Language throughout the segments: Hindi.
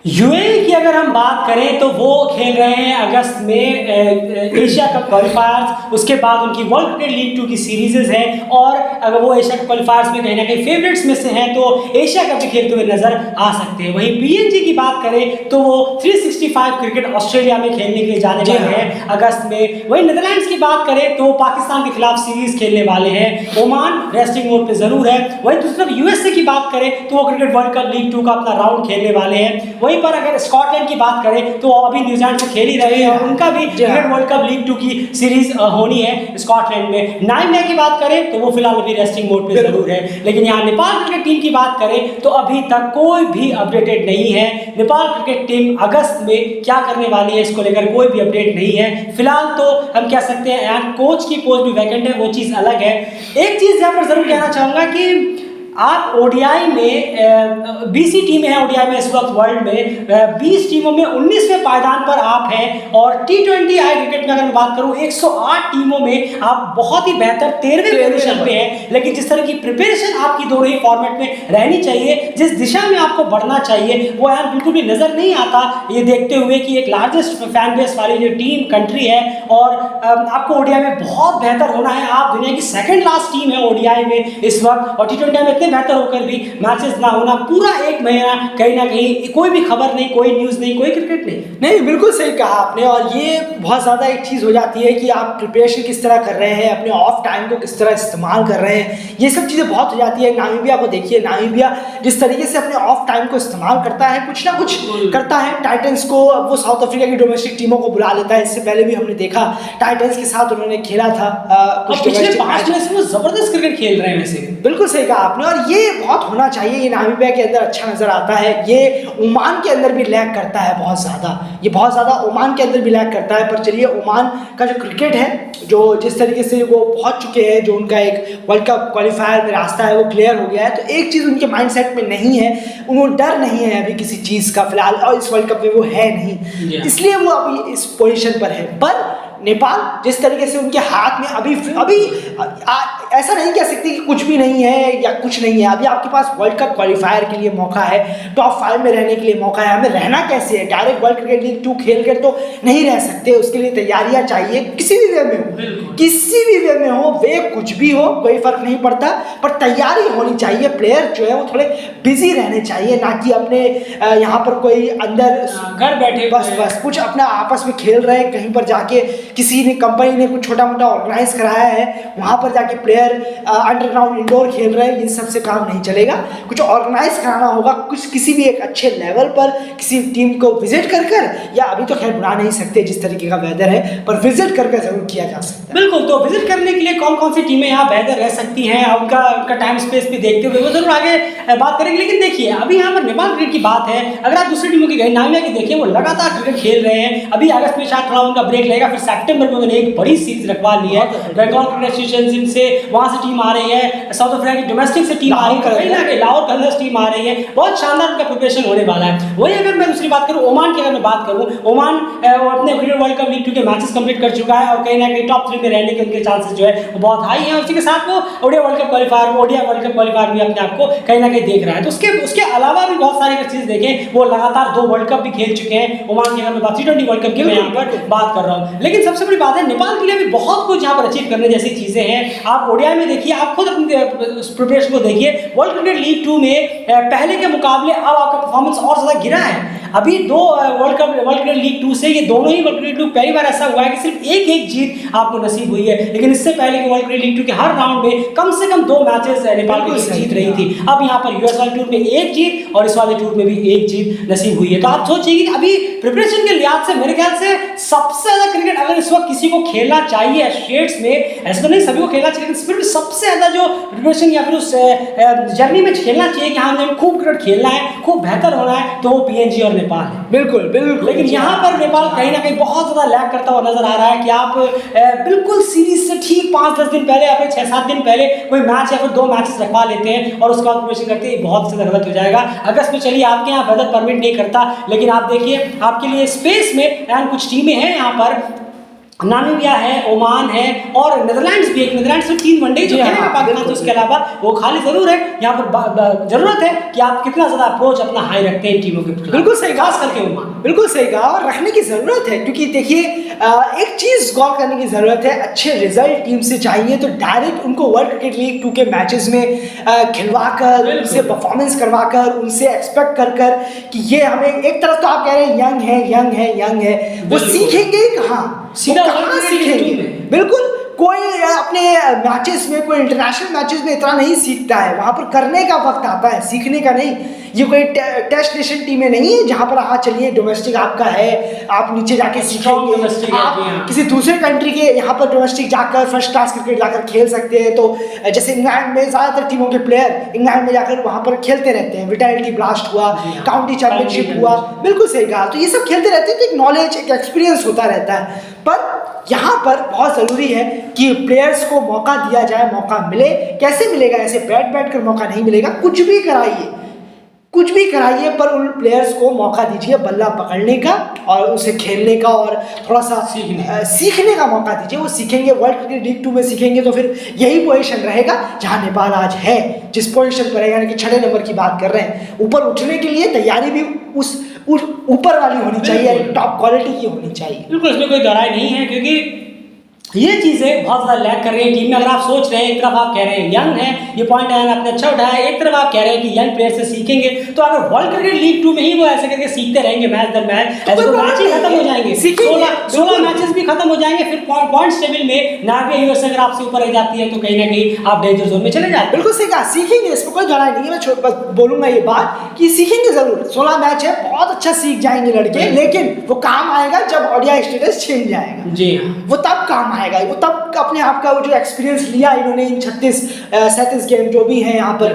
यूएई की अगर हम बात करें तो वो खेल रहे हैं अगस्त में एशिया कप क्वालिफायर्स, उसके बाद उनकी वर्ल्ड क्रिकेट लीग 2 की सीरीजेज है और अगर वो एशिया कप क्वालिफायर्स में कहीं ना कहीं फेवरेट्स में से हैं तो एशिया कप भी खेलते हुए नजर आ सकते हैं। वहीं पीएनजी की बात करें तो वो 365 क्रिकेट ऑस्ट्रेलिया में खेलने के लिए जाने वाले हैं अगस्त में। वहीं नीदरलैंड्स की बात करें तो पाकिस्तान के खिलाफ सीरीज खेलने वाले हैं। ओमान रेस्टिंग मोड पे जरूर है। वहीं दूसरी तरफ यूएसए की बात करें तो वो क्रिकेट वर्ल्ड कप लीग 2 का अपना राउंड खेलने वाले हैं। वहीं पर अगर स्कॉटलैंड की बात करें तो अभी न्यूजीलैंड से खेल ही रहे हैं और उनका भी क्रिकेट वर्ल्ड कप लीग 2 की सीरीज होनी है स्कॉटलैंड में। नाइमीबिया की बात करें तो वो फिलहाल अभी रेस्टिंग मोड पे जरूर है। लेकिन यहाँ नेपाल क्रिकेट टीम की बात करें तो अभी तक कोई भी अपडेटेड नहीं है। नेपाल क्रिकेट टीम अगस्त में क्या करने वाली है इसको लेकर कोई भी अपडेट नहीं है फिलहाल। तो हम कह सकते हैं कोच की पोस्ट भी वैकेंट है, वो चीज अलग है। एक चीज यहाँ पर जरूर कहना चाहूंगा कि आप ओडीआई में 20 ही टीमें हैं ओडीआई में इस वक्त वर्ल्ड में, 20 टीमों में 19वें पायदान पर आप हैं और टी20 आई क्रिकेट में अगर मैं बात करूं 108 टीमों में आप बहुत ही बेहतर 13वें पोजीशन पे हैं। लेकिन जिस तरह की प्रिपरेशन आपकी दोनों ही फॉर्मेट में रहनी चाहिए, जिस दिशा में आपको बढ़ना चाहिए वो यार बिल्कुल भी नजर नहीं आता। ये देखते हुए कि एक लार्जेस्ट फैन बेस वाली जो टीम कंट्री है और आपको ओडीआई में बहुत बेहतर होना है। आप दुनिया की सेकंड लास्ट टीम है ओडीआई में इस वक्त और टी20 में बेहतर होकर भी मैचेस ना होना, पूरा एक महीना कहीं ना कहीं कोई भी खबर नहीं, कोई न्यूज़ नहीं, कोई क्रिकेट नहीं। बिल्कुल सही कहा आपने। और ये बहुत ज़्यादा एक चीज़ हो जाती है कि आप प्रिपरेशन किस तरह कर रहे हैं, अपने ऑफ टाइम को किस तरह इस्तेमाल कर रहे हैं, ये सब चीज़ें बहुत हो जाती है। नामीबिया को देखिए, नामीबिया जिस तरीके से अपने ऑफ टाइम को इस्तेमाल करता है, कुछ ना कुछ करता है। टाइटन्स को वो साउथ अफ्रीका की डोमेस्टिक टीमों को बुला लेता है। इससे पहले भी हमने देखा टाइटन्स के साथ उन्होंने खेला था पिछले 5 मैच में जबरदस्त क्रिकेट खेल रहे हैं वैसे। बिल्कुल सही कहा आपने और ये बहुत होना चाहिए। ये नामीबिया के अंदर अच्छा नजर आता है, ये ओमान के अंदर भी लैग करता है बहुत ज़्यादा, ये बहुत ज़्यादा ओमान के अंदर भी लैग करता है। पर चलिए, ओमान का जो क्रिकेट है, जो जिस तरीके से वो पहुंच चुके हैं, जो उनका एक वर्ल्ड कप क्वालिफायर में रास्ता है वो क्लियर हो गया है, तो एक चीज़ उनके माइंडसेट में नहीं है, उन्हें डर नहीं है अभी किसी चीज़ का फिलहाल, और इस वर्ल्ड कप में वो है नहीं, इसलिए वो अभी इस पोजीशन पर है। पर नेपाल जिस तरीके से उनके हाथ में अभी ऐसा नहीं कह सकते कि कुछ भी नहीं है या कुछ नहीं है। अभी आपके पास वर्ल्ड कप क्वालिफायर के लिए मौका है, टॉप 5 में रहने के लिए मौका है। हमें रहना कैसे है, डायरेक्ट वर्ल्ड क्रिकेट लीग 2 खेल कर तो नहीं रह सकते, उसके लिए तैयारियां चाहिए, किसी भी वे में हो, किसी भी वे में हो, वे कुछ भी हो, कोई फर्क नहीं पड़ता, पर तैयारी होनी चाहिए। प्लेयर जो है वो थोड़े बिजी रहने चाहिए, ना कि अपने यहाँ पर कोई अंदर घर बैठे बस कुछ अपना आपस में खेल रहे हैं। कहीं पर जाके किसी ने, कंपनी ने कुछ छोटा मोटा ऑर्गेनाइज कराया है, वहाँ पर जाके प्लेयर अंडरग्राउंड इंडोर खेल रहे हैं, इन सब से काम नहीं चलेगा। कुछ ऑर्गेनाइज कराना होगा, कुछ किसी भी एक अच्छे लेवल पर किसी टीम को विजिट कर या अभी तो खैर बुला नहीं सकते जिस तरीके का वेदर है, पर विजिट कर जरूर किया जा सकता है। बिल्कुल, तो विजिट करने के लिए कौन कौन सी टीमें यहाँ बेहतर रह सकती हैं, उनका टाइम स्पेस भी देखते हुए वो जरूर आगे बात करेंगे। लेकिन देखिए, अभी यहाँ पर नेपाल क्रिकेट की बात है, अगर आप दूसरी टीमों की गए, नामीबिया की देखिए, वो लगातार क्रिकेट खेल रहे हैं। अभी अगस्त में शायद थोड़ा उनका ब्रेक लगेगा, फिर सितंबर में उन्होंने एक बड़ी सीरीज रखवा ली है बंगाल क्रिकेट एसोसिएशन से, वहाँ से टीम आ रही है, साउथ अफ्रीका की डोमेस्टिक से टीम आ रही है, लाहौर कलर्स टीम आ रही है, बहुत शानदार उनका प्रिपरेशन होने वाला है। वही अगर मैं दूसरी बात करूँ ओमान की, अगर मैं बात करूँ, ओमान अपने क्रिकेट वर्ल्ड कप लीग 2 के मैचेस कंप्लीट कर चुका है और कहीं ना कहीं टॉप 3 में रहने के उनके चांसेस जो है वो बहुत हाई है। उसी के साथ वो ओडीआई वर्ल्ड कप क्वालिफायर भी अपने आप को कहीं ना कहीं देख रहा है। तो उसके अलावा भी बहुत सारी चीज़ देखें, वो लगातार 2 वर्ल्ड कप भी खेल चुके हैं ओमान की। अगर मैं बात T20 वर्ल्ड कप की मैं यहाँ पर बात कर रहा हूँ, लेकिन सबसे बड़ी बात है नेपाल के लिए भी बहुत कुछ यहाँ पर अचीव करने जैसी चीजें हैं। आप ओडीआई में देखिए, आप खुद अपने प्रिपरेशन को देखिए, वर्ल्ड क्रिकेट लीग 2 में पहले के मुकाबले अब आपका परफॉर्मेंस और ज्यादा गिरा है। अभी 2 वर्ल्ड क्रिकेट लीग 2 से, ये दोनों ही वर्ल्ड क्रिकेट लीग पहली बार ऐसा हुआ है कि सिर्फ एक जीत आपको नसीब हुई है। लेकिन इससे पहले के वर्ल्ड क्रिकेट लीग 2 के हर राउंड में कम से कम 2 मैचेस नेपाल की जीत रही थी। अब यहाँ पर यूएस वाले टूर में 1 जीत और इस वाले टूर में भी 1 जीत नसीब हुई है। तो आप सोचिए कि अभी प्रिपरेशन के लिहाज से मेरे ख्याल से सबसे ज्यादा क्रिकेट अगर इस वक्त किसी को खेलना चाहिए स्टेट्स में, ऐसे तो नहीं सभी को खेलना चाहिए, लेकिन फिर भी सबसे ज्यादा जो प्रिपरेशन या फिर उस जर्नी में खेलना चाहिए कि हमें खूब क्रिकेट खेलना है, खूब बेहतर होना है, तो वो पीएनजी और नेपाल है। बिल्कुल। लेकिन यहाँ पर नेपाल कहीं ना कहीं बहुत ज्यादा लैग करता हुआ नजर आ रहा है कि आप बिल्कुल सीरीज से ठीक 5-10 दिन पहले या फिर 6-7 दिन पहले कोई मैच या फिर 2 मैचेस रखवा लेते हैं और उसके बाद प्रिपरेशन करते हैं, बहुत ज्यादा गलत हो जाएगा। अगस्त में चलिए आपके यहाँ वेदर परमिट नहीं करता, लेकिन आप देखिए आपके लिए स्पेस में कुछ टीमें हैं यहाँ पर नामीबिया है, ओमान है और नेदरलैंड्स भी, एक नेदरलैंड्स में 3 वनडे जो खेलेगा पाकिस्तान, तो उसके अलावा वो खाली जरूर है। यहाँ पर जरूरत है कि आप कितना ज्यादा अप्रोच अपना हाई रखते हैं टीमों के खिलाफ। बिल्कुल सही, खास करके ओमान। बिल्कुल सही कहा, और रखने की जरूरत है, क्योंकि देखिए एक चीज गौर करने की जरूरत है, अच्छे रिजल्ट टीम से चाहिए तो डायरेक्ट उनको वर्ल्ड क्रिकेट लीग 2 के मैचेस में खिलवाकर, उनसे परफॉर्मेंस करवाकर, उनसे एक्सपेक्ट कर कर कि ये हमें, एक तरफ तो आप कह रहे हैं यंग है यंग है यंग है, वो सीखेंगे कहाँ, सीधा कहाँ सीखेंगे। बिल्कुल, कोई अपने मैचेस में, कोई इंटरनेशनल मैचेस में इतना नहीं सीखता है, वहाँ पर करने का वक्त आता है, सीखने का नहीं। ये कोई टेस्ट नेशन टीमें नहीं है जहाँ पर हाँ चलिए डोमेस्टिक आपका है, आप नीचे जाके सीखेंगे, आप किसी दूसरे कंट्री के यहाँ पर डोमेस्टिक जाकर फर्स्ट क्लास क्रिकेट जाकर खेल सकते हैं। तो जैसे इंग्लैंड में ज़्यादातर टीमों के प्लेयर इंग्लैंड में जाकर वहाँ पर खेलते रहते हैं, विटालिटी ब्लास्ट हुआ, काउंटी चैंपियनशिप हुआ, बिल्कुल सही कहा, तो ये सब खेलते रहते हैं, तो एक नॉलेज, एक एक्सपीरियंस होता रहता है। पर यहाँ पर बहुत ज़रूरी है कि प्लेयर्स को मौका दिया जाए, मौका मिले। कैसे मिलेगा? ऐसे बैठ कर मौका नहीं मिलेगा, कुछ भी कराइए, कुछ भी कराइए, पर उन प्लेयर्स को मौका दीजिए बल्ला पकड़ने का और उसे खेलने का और थोड़ा सा सीखने का मौका दीजिए। वो सीखेंगे, वर्ल्ड क्रिकेट लीग 2 में सीखेंगे, तो फिर यही पोजीशन रहेगा जहां नेपाल आज है, जिस पोजीशन पर है, यानी कि 6 नंबर की बात कर रहे हैं। ऊपर उठने के लिए तैयारी भी उस ऊपर वाली होनी चाहिए, टॉप क्वालिटी की होनी चाहिए। बिल्कुल, इसमें कोई दोहराई नहीं है, क्योंकि ये चीज़ें बहुत ज़्यादा लैग कर रही है टीम में। अगर आप सोच रहे हैं, एक तरफ आप कह रहे हैं यंग है, ये पॉइंट आया आपने अच्छा उठाया, एक तरफ आप कह रहे हैं कि यंग प्लेयर से सीखेंगे, तो अगर वर्ल्ड क्रिकेट लीग 2 में ही वो ऐसे करके सीखते रहेंगे मैच दर मैच, ऐसे तो मैच ही खत्म हो जाएंगे, 16 मैचेस भी खत्म हो जाएंगे, फिर पॉइंट्स टेबल में नामिबिया यूएस अगर आपसे ऊपर रह जाती है तो कहीं ना कहीं आप डेंजर जोन में चले जाते हैं। बिल्कुल सही कहा, सीखेंगे, इसमें कोई दोहराई नहीं है। मैं बस बोलूंगा ये बात कि सीखेंगे जरूर, 16 मैच है, बहुत अच्छा सीख जाएंगे लड़के, लेकिन वो काम आएगा जब ओडीआई स्टेटस छिन जाएगा। जी, वो तब काम आएगा, वो तब अपने आप का वो जो एक्सपीरियंस लिया इन्होंने इन 36-37 गेम जो भी हैं यहाँ पर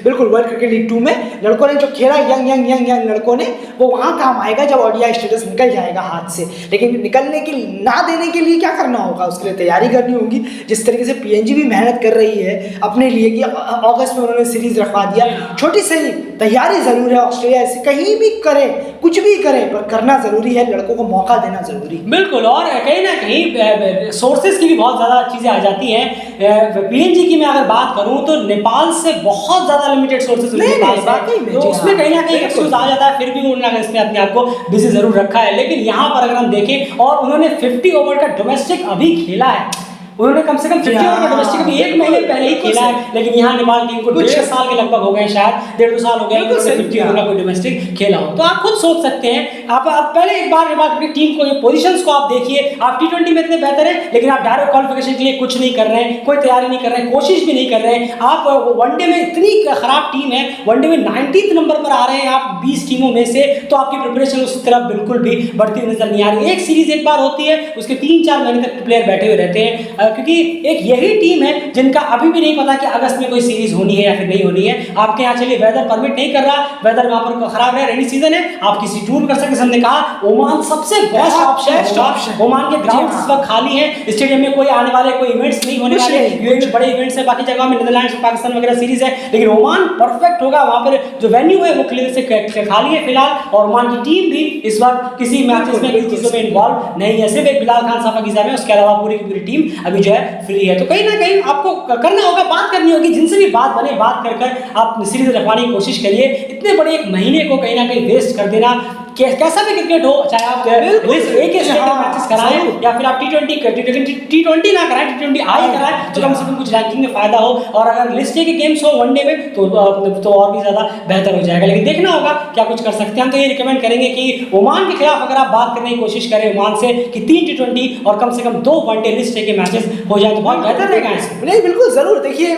बिल्कुल वर्ल्ड क्रिकेट लीग 2 में लड़कों ने जो खेला, यंग लड़कों ने, वो वहाँ काम आएगा जब ओडीआई स्टेटस निकल जाएगा हाथ से। लेकिन निकलने के ना देने के लिए क्या करना होगा? उसके लिए तैयारी करनी होगी, जिस तरीके से पीएनजी भी मेहनत कर रही है अपने लिए कि अगस्त में उन्होंने सीरीज रखवा दिया, छोटी सही तैयारी जरूर है। ऑस्ट्रेलिया ऐसे कहीं भी करे, कुछ भी करे, पर करना जरूरी है, लड़कों को मौका देना जरूरी है। बिल्कुल, और कहीं ना कहीं सोर्सेज की भी बहुत ज़्यादा चीज़ें आ जाती हैं। पीएनजी की मैं अगर बात करूं तो नेपाल से बहुत ज़्यादा लिमिटेड सोर्सेज उनके पास है, तो उसमें कहीं ना कहीं एक्सक्यूज आ जाता है, फिर भी उन्होंने इसमें अपने आप को बिजी जरूर रखा है। लेकिन यहाँ पर अगर हम देखें, और उन्होंने 50 ओवर का डोमेस्टिक अभी खेला है, उन्होंने कम से कम 50 ओवर का डोमेस्टिक अभी 1 महीने पहले ही खेला है, लेकिन यहाँ नेपाल टीम को 1.5 साल के लगभग हो गए, शायद 1.5-2 साल हो गए 50 ओवर का कोई डोमेस्टिक खेला हो। तो आप खुद सोच सकते हैं, आप पहले एक बार नेपाल की टीम को, ये पोजीशंस को आप देखिए, आप T20 में इतने बेहतर हैं, लेकिन आप डायरेक्ट क्वालिफिकेशन के लिए कुछ नहीं कर रहे हैं, कोई तैयारी नहीं कर रहे हैं, कोशिश भी नहीं कर रहे हैं। आप वनडे में इतनी खराब टीम है, वनडे में 90th नंबर पर आ रहे हैं आप 20 टीमों में से, तो आपकी प्रिपरेशन उस तरफ बिल्कुल भी बढ़ती हुई नजर नहीं आ रही। एक सीरीज एक बार होती है, उसके 3-4 महीने तक प्लेयर बैठे हुए रहते हैं, क्योंकि एक यही टीम है जिनका अभी भी नहीं पता कि अगस्त में कोई सीरीज होनी है या फिर नहीं होनी है। आपके यहाँ चलिए वेदर परमिट नहीं कर रहा, वेदर वहां पर खराब है, रेनी सीजन है, आप किसी टूर कर सकते। हमने कहा ओमान सबसे बेस्ट ऑप्शन, ओमान के ग्राउंड इस वक्त खाली है, स्टेडियम में कोई आने वाले, कोई इवेंट्स नहीं होने वाले, यूएई बड़े इवेंट्स है, बाकी जगह में नीदरलैंड्स पाकिस्तान वगैरह सीरीज है, लेकिन ओमान परफेक्ट होगा। वहां पर जो वेन्यू है वो क्लियर से खाली है फिलहाल, और ओमान की टीम भी इस वक्त किसी मैचेस में, किसी चीजों में इन्वॉल्व नहीं है, सिर्फ एक बिलाल खान साफा में, उसके अलावा पूरी की पूरी टीम अभी जो है फ्री है। तो कहीं ना कहीं आपको करना होगा, बात करनी होगी, जिनसे भी बात बने बात कर आप सीरीज रखवाने की कोशिश करिए। इतने बड़े एक महीने को कहीं ना कहीं वेस्ट कर देना, कैसा भी क्रिकेट हो, चाहे आप एक मैचेस कराएं या फिर आप टी20 ना कराएं, टी20 आई कराएं, तो कम से कम कुछ रैंकिंग में फायदा हो, और अगर लिस्ट के गेम्स हो वनडे में तो और भी ज्यादा बेहतर हो जाएगा। लेकिन देखना होगा क्या कुछ कर सकते हैं। हम तो ये रिकमेंड करेंगे कि ओमान के खिलाफ अगर आप बात करने की कोशिश करें ओमान से, कि 3 टी20 और कम से कम 2 वनडे लिस्ट के मैचेस हो जाए तो बहुत बेहतर रहेगा। नहीं, बिल्कुल जरूर। देखिए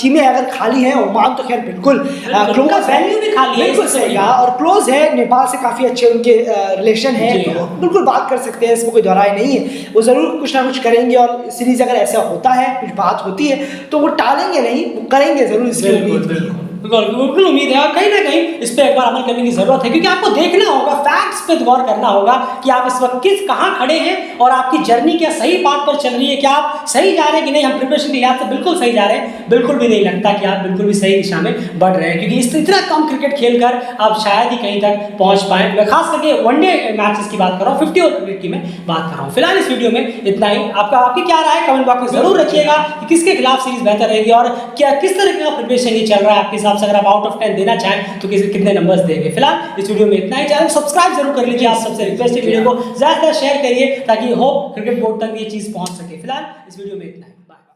टीमें अगर खाली हैं, ओमान तो खैर बिल्कुल क्लोज है, वैल्यू भी खाली है, बिल्कुल सही कहा, और क्लोज है, नेपाल से काफी अच्छे उनके रिलेशन है, तो बिल्कुल बात कर सकते हैं, इसमें कोई दोहराई नहीं है। वो जरूर कुछ ना कुछ करेंगे, और सीरीज अगर ऐसा होता है, कुछ बात होती है, तो वो टालेंगे नहीं, वो करेंगे जरूर, इसकी उम्मीद। बिल्कुल उम्मीद है, और कहीं ना कहीं इस पे एक बार अमल करने की जरूरत है, क्योंकि आपको देखना होगा, फैक्ट्स पे गौर करना होगा कि आप इस वक्त कहाँ खड़े हैं और आपकी जर्नी क्या सही पाथ पर चल रही है, क्या आप सही जा रहे हैं कि नहीं। हम प्रिपरेशन के लिहाज से बिल्कुल सही जा रहे हैं, बिल्कुल भी नहीं लगता कि आप बिल्कुल भी सही दिशा में बढ़ रहे हैं, क्योंकि इतना कम क्रिकेट खेलकर आप शायद ही कहीं तक पहुंच पाए। मैं खास करके वनडे मैचेस की बात कर रहा हूँ, 50 ओवर क्रिकेट की मैं बात कर रहा हूँ। फिलहाल इस वीडियो में इतना ही। आपकी क्या राय है कमेंट बॉक्स में जरूर रखिएगा कि किसके खिलाफ सीरीज बेहतर रहेगी और क्या किस तरह का प्रिपरेशन ये चल रहा है आपके हिसाब से। अगर आप आउट ऑफ 10 देना चाहें तो कितने नंबर्स देंगे। फिलहाल इस वीडियो में इतना ही। चैनल सब्सक्राइब जरूर कर लीजिए, आप सबसे रिक्वेस्ट है, वीडियो को ज्यादा शेयर करिए ताकि होप क्रिकेट बोर्ड तक ये चीज पहुंच सके। फिलहाल इस वीडियो में इतना ही। बाय।